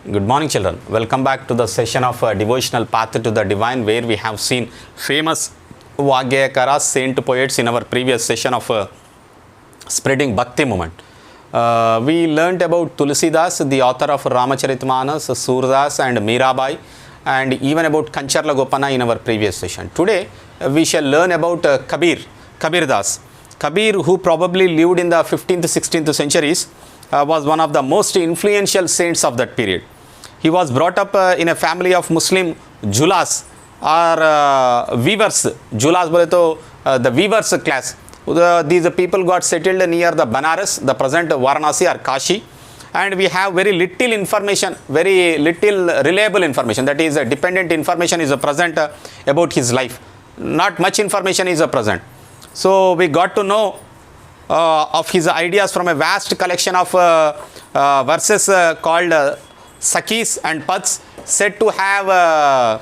Good morning, children. Welcome back to the session of Devotional Path to the Divine, where we have seen famous Vagyakaras, saint poets in our previous session of spreading Bhakti movement. We learnt about Tulsidas, the author of Ramacharitamānas, Surdas and Mirabai, and even about Kancharla Gopana in our previous session. Today, we shall learn about Kabir Das. Kabir, who probably lived in the 15th, 16th centuries, was one of the most influential saints of that period. He was brought up in a family of Muslim Julas or weavers. Julas bole to the weavers class. These people got settled near the Banaras, the present Varanasi or Kashi, and we have very little information, very little reliable information, that is dependent information is present about his life. Not much information is present. So we got to know of his ideas from a vast collection of verses called Sakhis and Pads, said to have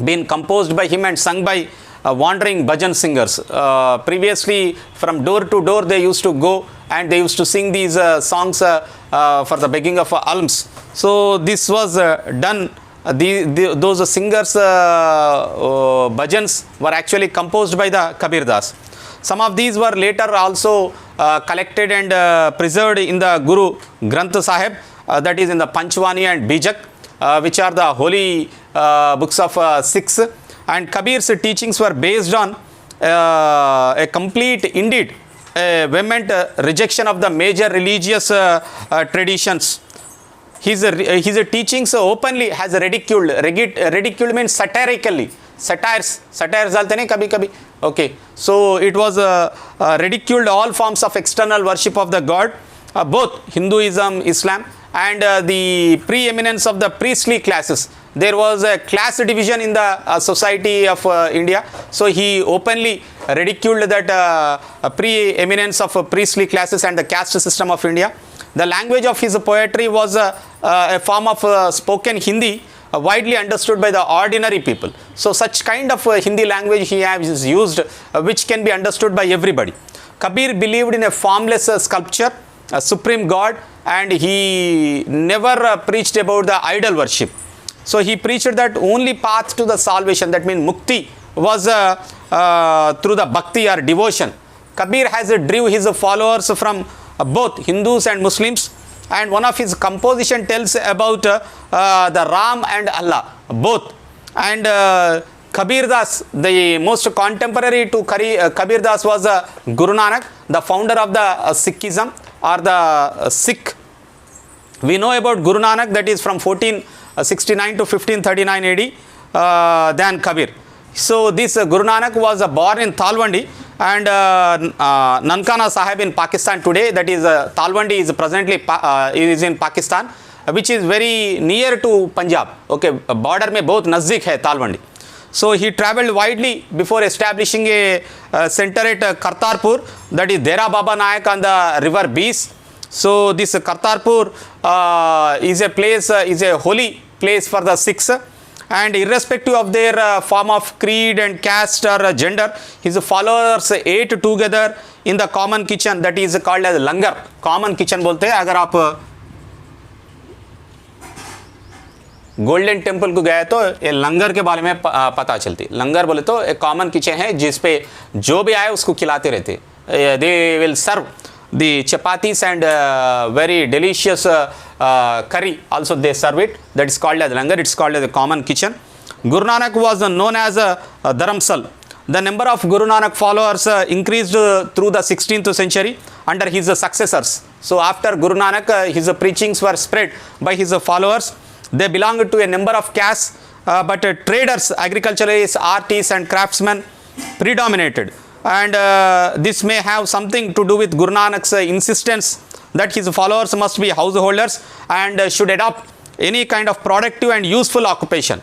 been composed by him and sung by wandering bhajan singers. Previously, from door to door they used to go and they used to sing these songs for the begging of alms. So this was done. Those singers bhajans were actually composed by the Kabir Das. Some of these were later also collected and preserved in the Guru Granth Sahib, that is in the Panchwani and Bijak, which are the holy books of Sikhs. And Kabir's teachings were based on a complete, indeed, a vehement rejection of the major religious traditions. His teachings openly has ridiculed. Ridiculed means satirically. Satires dalte nahi kabhi kabhi. Okay. So it was ridiculed all forms of external worship of the God, both Hinduism, Islam, and the preeminence of the priestly classes. There was a class division in the society of India. So he openly ridiculed that preeminence of priestly classes and the caste system of India. The language of his poetry was a form of spoken Hindi, widely understood by the ordinary people. So such kind of Hindi language he has used, which can be understood by everybody. Kabir believed in a formless sculpture, a supreme God, and he never preached about the idol worship. So he preached that only path to the salvation, that means mukti, was through the bhakti or devotion. Kabir has drew his followers from both Hindus and Muslims, and one of his composition tells about the Ram and Allah, both. And Kabir Das, the most contemporary to Kabir Das was Guru Nanak, the founder of the Sikhism or the Sikh. We know about Guru Nanak, that is from 1469 to 1539 AD than Kabir. So this Guru Nanak was born in Talwandi and Nankana Sahib in Pakistan today, that is Talwandi is presently is in Pakistan, which is very near to Punjab. Okay, border mein bahut nazdik hai Talwandi. So he travelled widely before establishing a center at Kartarpur, that is Dera Baba Nayak on the river Beas. So this Kartarpur is a place, is a holy place for the Sikhs, and irrespective of their form of creed and caste or gender, his followers ate together in the common kitchen, that is called as langar. Common kitchen bolte हैं. अगर आप golden temple को गए तो ये लंगर के बारे में पता चलती. लंगर बोले तो एक कॉमन किचन है जिस पे जो भी आए उसको खिलाते रहते. They will serve the chapatis and very delicious curry also they serve it, that is called as langar. It's called as a common kitchen. Guru Nanak was known as Dharamsal. The number of Guru Nanak followers increased through the 16th century under his successors. So after Guru Nanak, his preachings were spread by his followers. They belonged to a number of castes, but traders, agriculturalists, artists and craftsmen predominated. And this may have something to do with Guru Nanak's insistence that his followers must be householders and should adopt any kind of productive and useful occupation.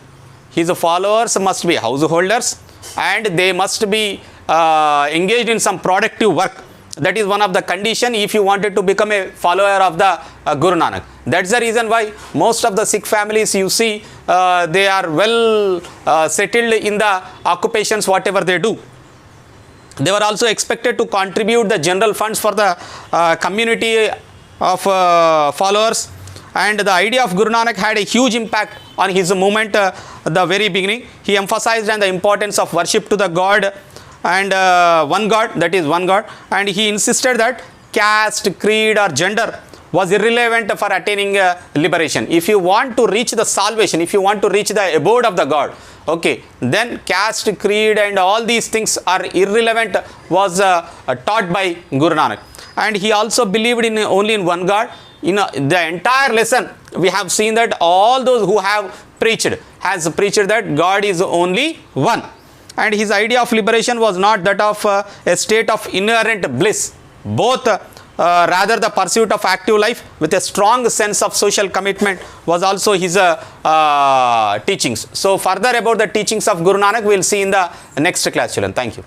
His followers must be householders and they must be engaged in some productive work. That is one of the condition if you wanted to become a follower of the Guru Nanak. That's the reason why most of the Sikh families you see, they are well settled in the occupations whatever they do. They were also expected to contribute the general funds for the community of followers, And the idea of Guru Nanak had a huge impact on his movement at the very beginning. He emphasized on the importance of worship to the God and one God, that is one God, and he insisted that caste, creed or gender was irrelevant for attaining liberation. If you want to reach the salvation, if you want to reach the abode of the God, okay, then caste, creed and all these things are irrelevant, was taught by Guru Nanak. And he also believed in only in one God. In the entire lesson, we have seen that all those who have preached has preached that God is only one. And his idea of liberation was not that of a state of inherent bliss, both rather the pursuit of active life with a strong sense of social commitment was also his teachings. So further about the teachings of Guru Nanak we will see in the next class, children. Thank you.